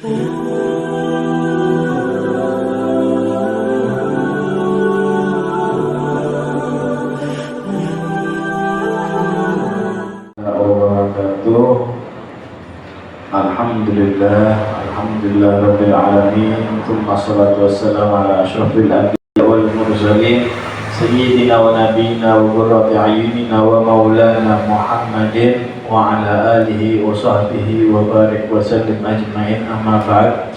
Alhamdulillah Rabbil Alamin. Thumma salatu wassalamu ala ashrafil anbiya wal mursalin Sayyidina wa nabiyina wa qurrati ayunina wa maulana Muhammadin wa ala alihi wa sahbihi wa barik wa sallim ajma'in, amma ba'd.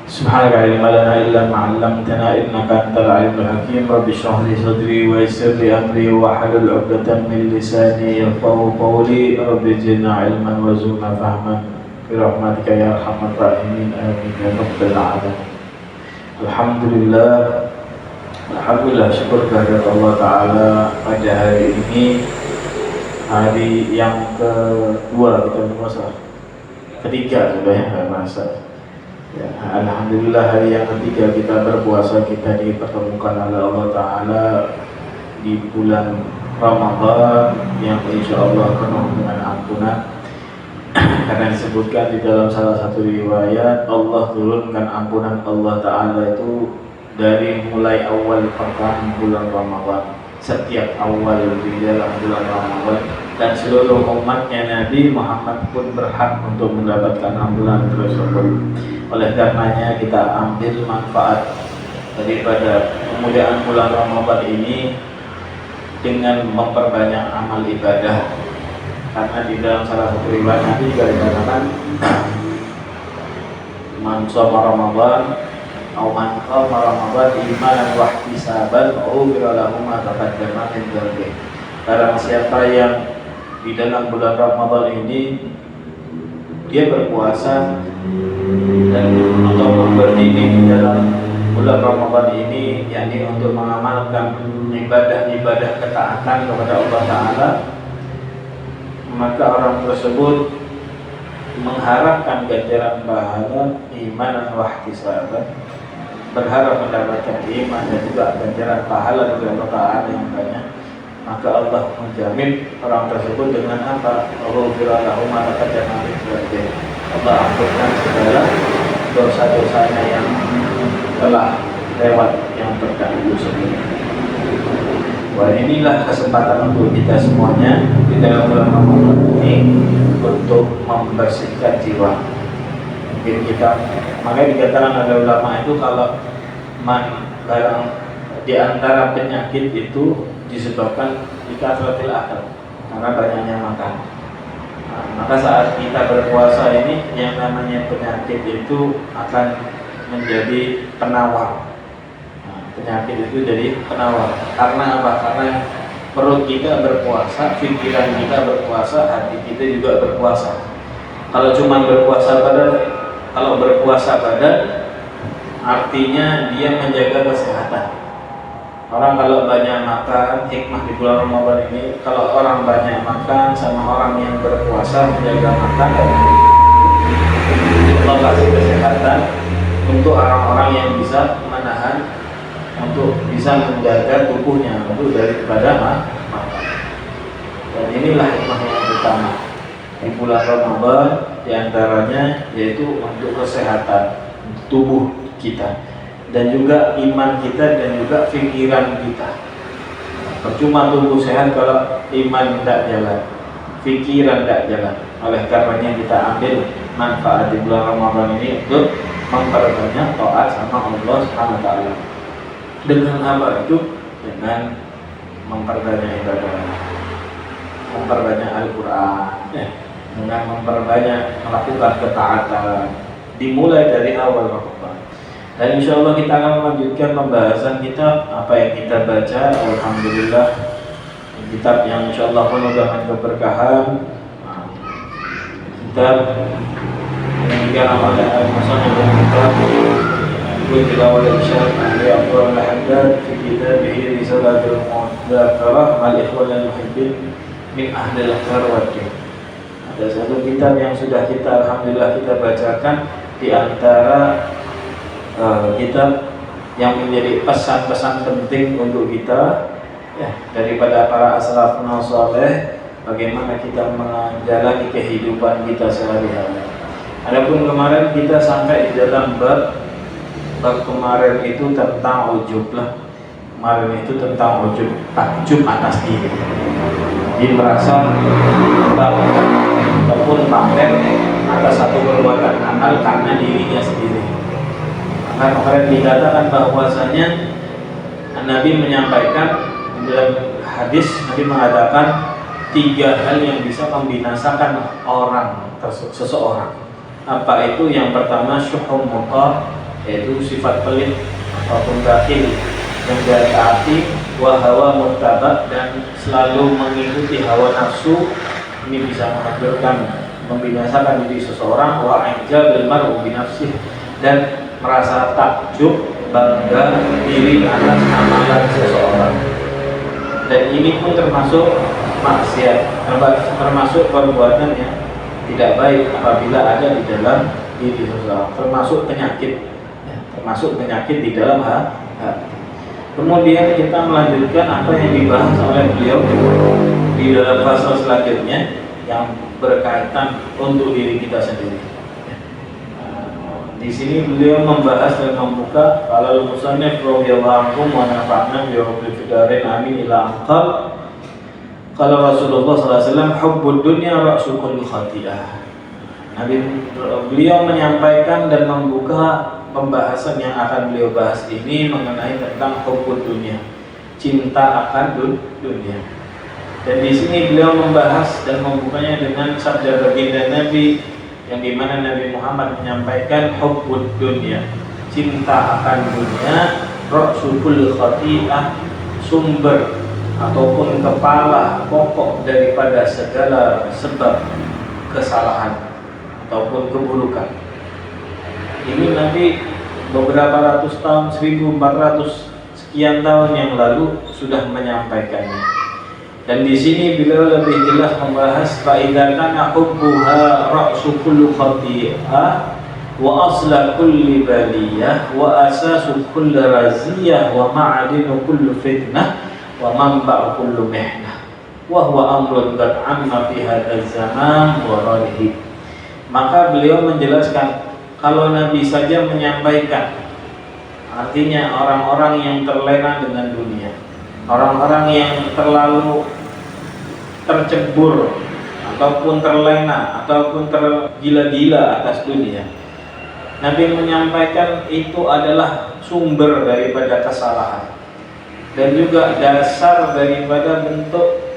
Subhanaka la ilma lana illa ma 'allamtana innaka antal alimul hakim. Rabbi shrah li sadri wa yassir li amri wa hlul 'uqdatam min lisani yafqahu qawli. Rabbi zidna ilman wa zidna fahman bi rahmatika ya arhamar rahimin, amin ya rabbal alamin. Alhamdulillah, syukur kehadirat Allah Ta'ala pada hari ini, hari yang kedua kita berpuasa, ketiga sudah ya, nggak merasa ya. Alhamdulillah, hari yang ketiga kita berpuasa, kita dipertemukan oleh Allah Ta'ala di bulan Ramadan yang insya Allah penuh dengan ampunan. Karena disebutkan di dalam salah satu riwayat, Allah turunkan ampunan Allah Ta'ala itu dari mulai awal pertengahan bulan Ramadan, setiap awal di dalam bulan Ramadan, dan seluruh umatnya Nabi Muhammad pun berhak untuk mendapatkan ampunan tersebut. Oleh karenanya kita ambil manfaat daripada kemuliaan bulan Ramadan ini dengan memperbanyak amal ibadah. Karena di dalam salah satu riwayat Nabi juga dikatakan, man shoma Ramadan atau man qama Ramadan imanan wa ihtisaban ghufira lahu ma taqaddama min dzambihi. Barang siapa yang di dalam bulan Ramadan ini dia berpuasa dan untuk berdiri di dalam bulan Ramadan ini, yakni untuk mengamalkan ibadah-ibadah ketaatan kepada Allah Ta'ala, maka orang tersebut mengharapkan ganjaran pahala imanan wa ihtisaban, berharap mendapatkan iman dan juga ganjaran pahala dari Allah Ta'ala yang banyak. Maka Allah menjamin orang tersebut dengan apa? Ghufira lahu ma taqaddama min dzambihi. Allah ampunkan segala dosa-dosanya yang telah lewat, yang terdahulu sebelumnya. Wah, inilah kesempatan untuk kita semuanya di dalam bulan Ramadan ini untuk membersihkan jiwa. Mungkin kita, makanya dikatakan oleh ulama itu, kalau barang di antara penyakit itu disebabkan dikasratil akal, karena banyaknya makan. Nah, maka saat kita berpuasa ini, yang namanya penyakit itu akan menjadi penawar. Penyakit itu jadi penawar. Karena apa? Karena perut kita berpuasa, pikiran kita berpuasa, hati kita juga berpuasa. Kalau cuma berpuasa badan, artinya dia menjaga kesehatan. Orang kalau banyak makan, hikmah di bulan Ramadan ini, kalau orang banyak makan sama orang yang berpuasa menjaga makan, Allah kasih kesehatan untuk orang-orang yang bisa menahan, untuk bisa menjaga tubuhnya untuk daripada makan. Dan inilah hikmah yang utama di bulan Ramadan, diantaranya yaitu untuk kesehatan tubuh kita dan juga iman kita dan juga pikiran kita. Percuma tubuh sehat kalau iman tidak jalan, pikiran tidak jalan. Oleh karenanya kita ambil manfaat di bulan Ramadan ini untuk memperbanyak taat sama Allah Subhanahu wa Ta'ala. Dengan apa itu? Dengan memperbanyak ibadah, memperbanyak Al-Quran, dengan memperbanyak melakukan ketaatan, dimulai dari awal Ramadan. Dan insya Allah kita akan melanjutkan pembahasan kita, apa yang kita baca. Alhamdulillah, kitab yang insya Allah penuh dengan keberkahan, kitab yang dikarang oleh Al-Musanif dan kitab Tilawah Syekh Ahli Abdul Haddad fi kitabih Risalatul Mudzakarah al-Ikhwan al-Muhibbin min Ahli al-Akhbar wad Din. Ada satu kitab yang sudah kita alhamdulillah kita bacakan di antara kitab yang menjadi pesan-pesan penting untuk kita ya, daripada para as-salafun saleh, bagaimana kita menjalani kehidupan kita sehari-hari. Adapun kemarin kita sampai di dalam bab kemarin itu tentang ujub lah. Kemarin itu tentang ujub, takjub atas diri. Jadi merasa bangga ataupun pamer atas satu perbuatan amal karena dirinya sendiri. Maka kemarin dikatakan bahwasanya Nabi menyampaikan dalam hadis, Nabi mengatakan 3 hal yang bisa membinasakan orang seseorang. Apa itu? Yang pertama syuhum muta, yaitu sifat pelit ataupun bakhil yang dari hati, wa hawa muttaba, dan selalu mengikuti hawa nafsu. Ini bisa menghancurkan, membinasakan diri seseorang. Wa ijabil mar'u bi nafsihi, dan merasa takjub, bangga diri atas amalan seseorang. Dan ini pun termasuk maksiat, termasuk perbuatan yang tidak baik apabila ada di dalam diri seseorang, termasuk penyakit, termasuk penyakit di dalam hati. Kemudian kita melanjutkan apa yang dibahas oleh beliau di dalam pasal selanjutnya yang berkaitan untuk diri kita sendiri. Di sini beliau membahas dan membuka kalau musannif radhiyallahu anhu wa nafa'na bi rabbil fidarin amin ila aqal. Kalau Rasulullah SAW, hubbud dunya ra'su kulli khati'ah. Beliau menyampaikan dan membuka pembahasan yang akan beliau bahas ini mengenai tentang hubbud dunya, cinta akan dunia. Dan di sini beliau membahas dan membukanya dengan sabda baginda Nabi, yang dimana Nabi Muhammad menyampaikan hubbud dunya, cinta akan dunia, ra'su kulli khati'ah, sumber ataupun kepala pokok daripada segala sebab kesalahan ataupun keburukan. Ini nanti beberapa ratus tahun, 1400 sekian tahun yang lalu sudah menyampaikannya. Dan di sini beliau lebih jelas membahas fa'idza kana hubbuha ra'su kulli khati'ah wa asla kulli baliyah wa asasu kulli raziyah wa ma'adinu kulli fitnah wa manba'u kullu mihnah wa huwa amrun qad amma fi hadzal zaman wa radihi. Maka beliau menjelaskan kalau Nabi saja menyampaikan, artinya orang-orang yang terlena dengan dunia, orang-orang yang terlalu tercebur ataupun terlena ataupun tergila-gila atas dunia, Nabi menyampaikan itu adalah sumber daripada kesalahan dan juga dasar daripada bentuk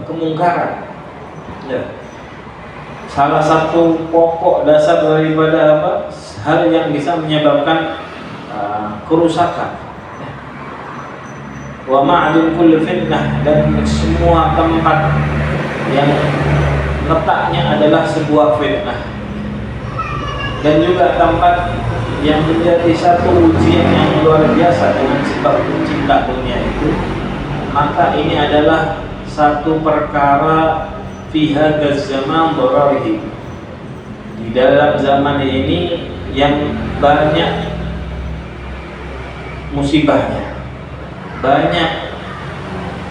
kemungkaran. Ya. Salah satu pokok dasar daripada hal yang bisa menyebabkan kerusakan. Ya. Wa ma'adun kulli fitnah, dan semua tempat yang letaknya adalah sebuah fitnah, dan juga tempat yang menjadi satu ujian yang luar biasa dengan sebab cinta dunia itu. Maka ini adalah satu perkara fi hadzal zaman dararihi, di dalam zaman ini yang banyak musibahnya, banyak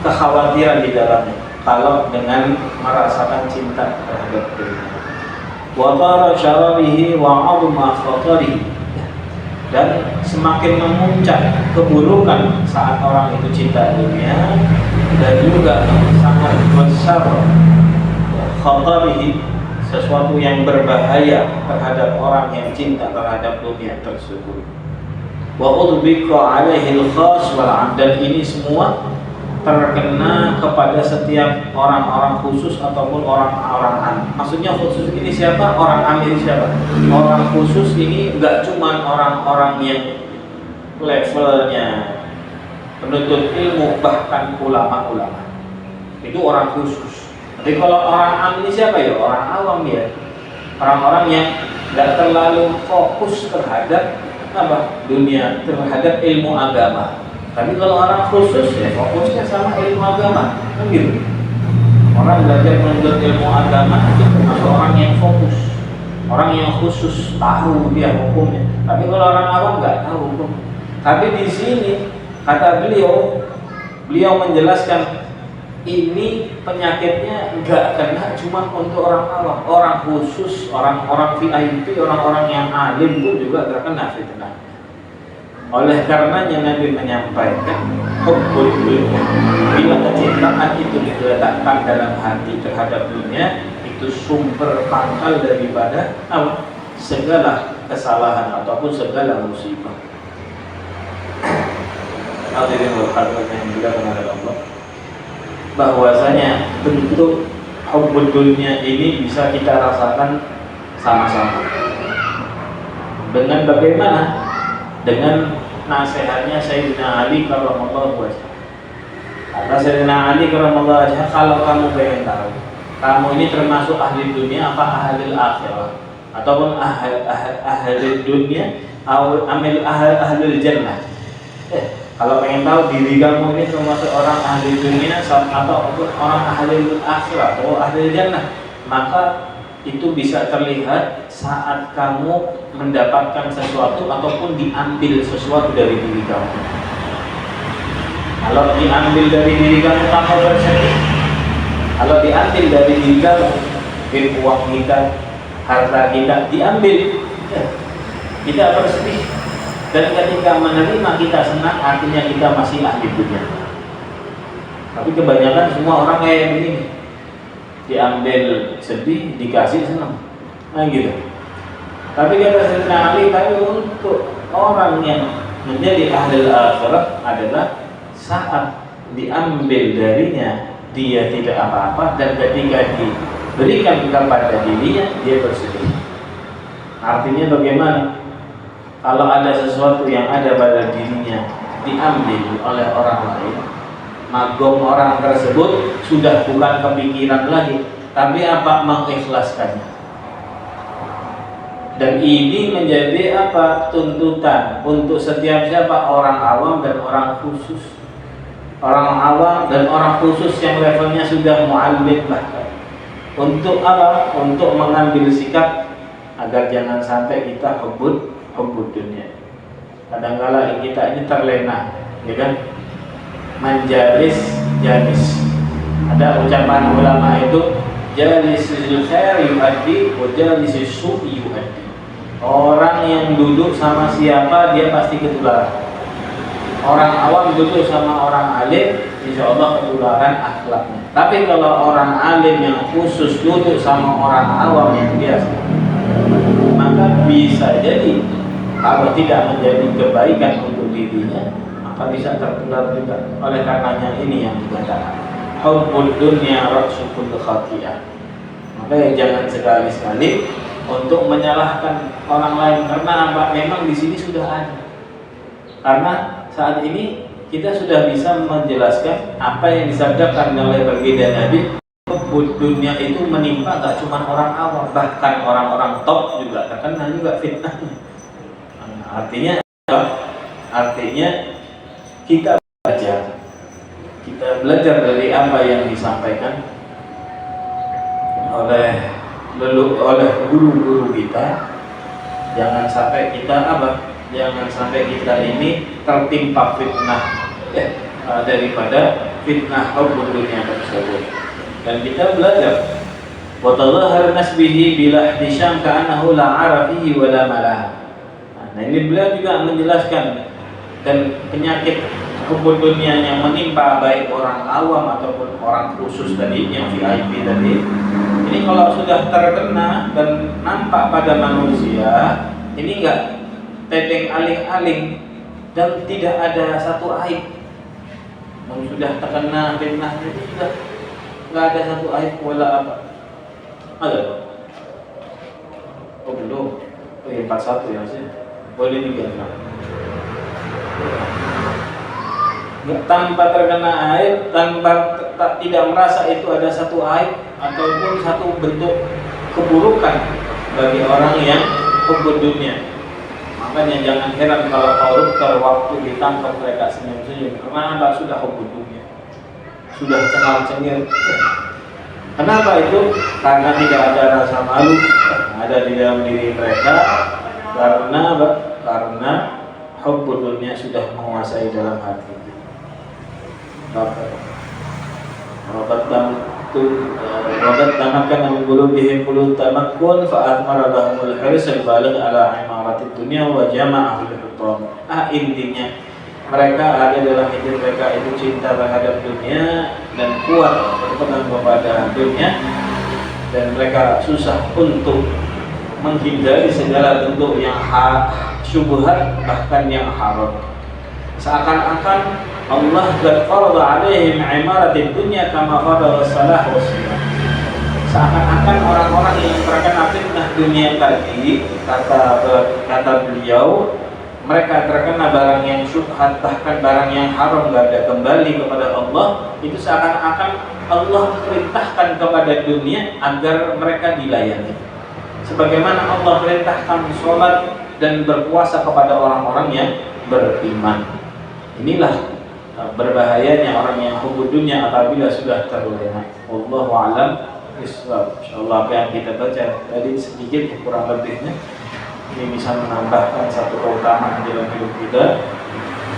kekhawatiran di dalamnya kalau dengan merasakan cinta terhadap dunia. Wa tara syararihi wa 'azma khatarihi, dan semakin memuncak keburukan saat orang itu cinta dunia, dan juga sangat besar khatarihi, sesuatu yang berbahaya terhadap orang yang cinta terhadap dunia tersebut. Wa udbika 'alaihi al-khas wal 'am, dan ini semua terkena kepada setiap orang-orang khusus ataupun orang-orang am. Maksudnya khusus ini siapa? Orang am ini siapa? Orang khusus ini enggak cuma orang-orang yang levelnya penuntut ilmu, bahkan ulama-ulama. Itu orang khusus. Tapi kalau orang am ini siapa ya? Orang awam ya. Orang-orang yang enggak terlalu fokus terhadap dunia, terhadap ilmu agama. Tapi kalau orang khusus ya fokusnya sama ilmu agama, kan gitu. Orang belajar menuntut ilmu agama itu termasuk orang yang fokus, orang yang khusus tahu dia hukumnya. Tapi kalau orang awam nggak tahu hukum. Tapi di sini kata beliau menjelaskan ini penyakitnya nggak kena cuma untuk orang awam, orang khusus, orang-orang VIP, orang-orang yang alim pun juga terkena fitnah. Oleh karenanya Nabi menyampaikan hubbul dunya, bila kecintaan itu diletakkan dalam hati terhadap dunia, itu sumber pangkal daripada apa? Segala kesalahan ataupun segala musibah. Hadirin wal hadirat yang dimuliakan oleh Allah, bahwasanya bentuk hubbul dunya ini bisa kita rasakan sama-sama. Dengan bagaimana? Dengan nasihatnya Sayyidina Ali karramallahu wajhah. Kata Sayyidina Ali karramallahu wajhah, kalau kamu pengen tahu kamu ini termasuk ahli dunia apa ahli akhirah, ataupun ahli dunia atau ahli jannah, kalau pengen tahu diri kamu ini termasuk orang ahli dunia atau orang ahli akhirat atau ahli jannah, maka itu bisa terlihat saat kamu mendapatkan sesuatu ataupun diambil sesuatu dari diri kamu. Kalau diambil dari diri kamu, kamu bersedih. Kalau diambil dari diri kamu, uang kita, harta kita diambil, kita bersedih. Dan ketika menerima kita senang, artinya kita masih ahli dunia. Tapi kebanyakan semua orang kayak begini, diambil sedih, dikasih senang, nah gitu. Tapi kata Sayyidina Ali, tapi untuk orang yang menjadi ahli akhirah adalah saat diambil darinya dia tidak apa-apa, dan ketika diberikan kepada dirinya dia bersedih. Artinya bagaimana? Kalau ada sesuatu yang ada pada dirinya diambil oleh orang lain, magom orang tersebut sudah bukan kepikiran lagi, tapi apa? Mengikhlaskannya. Dan ini menjadi apa? Tuntutan untuk setiap siapa? Orang awam dan orang khusus. Orang awam dan orang khusus yang levelnya sudah mu'allim bahkan. Untuk apa? Untuk mengambil sikap agar jangan sampai kita hubbul dunia. Kadang-kala kita ini terlena, ya kan? Menjalis jalis. Ada ucapan ulama itu, jalisul khair yuaddi wa jalisul su'i yuaddi. Orang yang duduk sama siapa dia pasti ketularan. Orang awam duduk sama orang alim, insya Allah ketularan akhlaknya. Tapi kalau orang alim yang khusus duduk sama orang awam yang biasa, maka bisa jadi kalau tidak menjadi kebaikan untuk dirinya, maka bisa tertular juga. Oleh karenanya ini yang dikatakan hubbul dunya ra'su kulli khati'ah. Maka jangan sekali-sekali untuk menyalahkan orang lain, karena apa? Memang di sini sudah ada. Karena saat ini kita sudah bisa menjelaskan apa yang disabdakan oleh baginda Nabi. Hubbul dunya itu menimpa gak cuma orang awam, bahkan orang-orang top juga terkena juga fitnahnya. Artinya kita belajar dari apa yang disampaikan oleh guru-guru kita. Jangan sampai kita jangan sampai kita ini tertimpa fitnah daripada fitnah hubbul dunya tersebut. Dan kita belajar wa tadhahara nasbihi bila ihtisham ka'annahu la 'arafihi wa la malaha. Nah, ini beliau juga menjelaskan dan penyakit hubbul dunia yang menimpa baik orang awam ataupun orang khusus tadi yang VIP tadi. Ini kalau sudah terkena dan nampak pada manusia, ini enggak tedeng aling-aling dan tidak ada satu aib. Yang sudah terkena fitnah itu sudah enggak ada satu aib wala apa. Ada? Oh belum. 41 ya sih. Boleh juga. Tanpa terkena aib, tanpa tidak merasa itu ada satu aib ataupun satu bentuk keburukan bagi orang yang hubbul dunia. Makanya jangan heran kalau koruptor waktu ditangkap mereka senyum-senyum, karena Anda sudah hubbul dunia, sudah cengar-cengir. Kenapa itu? Karena tidak ada rasa malu ada di dalam diri mereka, karena hubbul dunia sudah menguasai dalam hati. Wabat tamakan min qulubihim qulub tamakkun fa athmara lahumul hirs al-baligh ala imaratid dunya wa jama'ahul hutam. Intinya mereka ada dalam hidup mereka itu cinta terhadap dunia dan kuat berpegang kepada dunia, dan mereka susah untuk menghindari segala bentuk yang syubhat bahkan yang haram. Seakan-akan Allah qad farada 'alaihim 'imaratid dunya kama farada salah wa siyam. Seakan-akan orang-orang yang terkena fitnah dunia tadi, kata beliau, mereka terkena barang yang syubhat bahkan barang yang haram, gak ada kembali kepada Allah. Itu seakan-akan Allah perintahkan kepada dunia agar mereka dilayani, sebagaimana Allah perintahkan sholat dan berpuasa kepada orang-orang yang beriman. Inilah berbahayanya orang yang hubud dunia apabila sudah terlena. Wallahu a'lam bishawab. Insyaallah apa yang kita baca tadi sedikit kurang lebihnya ini bisa menambahkan satu keutamaan dalam hidup kita.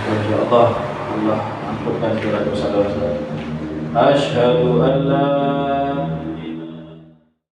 Insyaallah Allah ampunkan segala dosa-dosa. Asyhadu an la